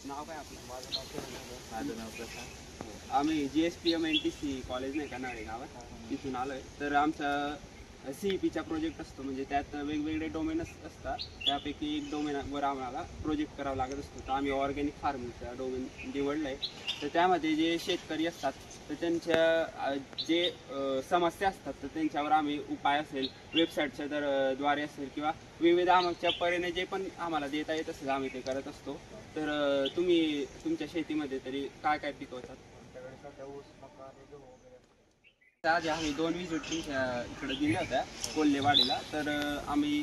नाव काय आपलं? माझं नाव प्रशांत. आम्ही GSPM NTC कॉलेज नाही का नाळे गावात तिथून आलोय. तर आमचा CEPचा प्रोजेक्ट असतो, म्हणजे त्यात वेगवेगळे डोमेन असतात. त्यापैकी एक डोमेनवर आम्हाला प्रोजेक्ट करावा लागत असतो. तर आम्ही ऑर्गॅनिक फार्मिंगचा डोमेन निवडलं आहे. तर त्यामध्ये जे शेतकरी असतात तर त्यांच्या जे समस्या असतात तर त्यांच्यावर आम्ही उपाय असेल वेबसाईटच्या द्वारे असेल किंवा विविध आमच्या परीने जे पण आम्हाला देता येत असेल आम्ही ते करत असतो. तर तुम्ही तुमच्या शेतीमध्ये तरी काय काय पिकवतात? आधी आम्ही 2 विजिट तुमच्या इकडे दिल्या होत्या कोल्हेवाडीला. तर आम्ही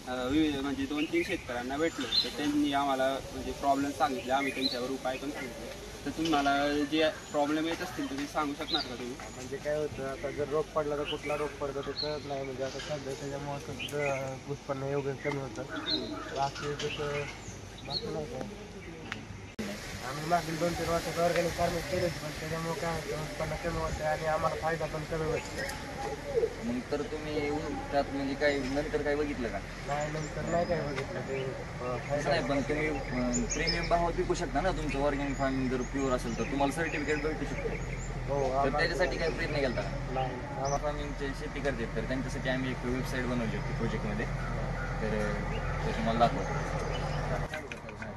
विविध म्हणजे 2-3 शेतकऱ्यांना भेटलो. तर त्यांनी आम्हाला म्हणजे प्रॉब्लेम सांगितले, आम्ही त्यांच्यावर उपाय पण सांगितले. तर तुम्हाला जे प्रॉब्लेम येत असतील तुम्ही सांगू शकणार का तुम्ही? म्हणजे काय होतं, आता जर रोग पडला तर कुठला रोग पडतो ते कळत नाही. म्हणजे आता सध्या त्याच्यामुळं कसं उत्पन्न एवढं कमी होतं. बाकी जसं बाकी नाही काय. आम्ही मागील 2-3 वर्षात ऑर्गॅनिक फार्मिंग केली, पण त्याच्यामुळे काय होतं उत्पन्न कमी होतं आणि आम्हाला फायदा पण कमी होतो. मग तर तुम्ही त्यात म्हणजे काय नंतर काय बघितलं का? नाही नंतर नाही काय बघितलं ते तसं फायदा नाही, पण तुम्ही प्रीमियम भावात विकू शकता ना. तुमचं ऑर्गॅनिक फार्मिंग जर प्युअर असेल तर तुम्हाला सर्टिफिकेट भेटू शकतो. हो तर त्याच्यासाठी काही प्रयत्न केला का? नाही आम्हाला फार्मिंगची शेती करते तर त्यांच्यासाठी आम्ही एक वेबसाईट बनवली होती प्रोजेक्टमध्ये. तर ते तुम्हाला दाखवतो.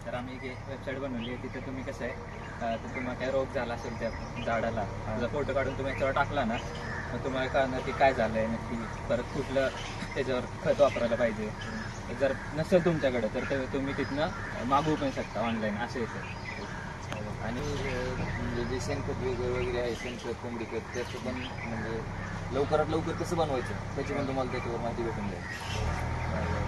तर आम्ही एक वेबसाईट बनवली आहे. तिथे तुम्ही कसं आहे तर तुम्हाला काय रोग झाला असेल त्या झाडाला त्याचा फोटो काढून तुम्ही याच्यावर टाकला ना, मग तुम्हाला कळणार की काय झालं आहे नक्की, परत कुठलं त्याच्यावर खत वापरायला पाहिजे. जर नसेल तुमच्याकडं तर तुम्ही तिथनं मागवू पण शकता ऑनलाईन असे येतं. आणि म्हणजे जे शेणखत वगैरे आहे, शेणखत कोंबडी खत त्याचं पण म्हणजे लवकरात लवकर कसं बनवायचं त्याची पण तुम्हाला त्याच्यावर माहिती भेटून जाईल.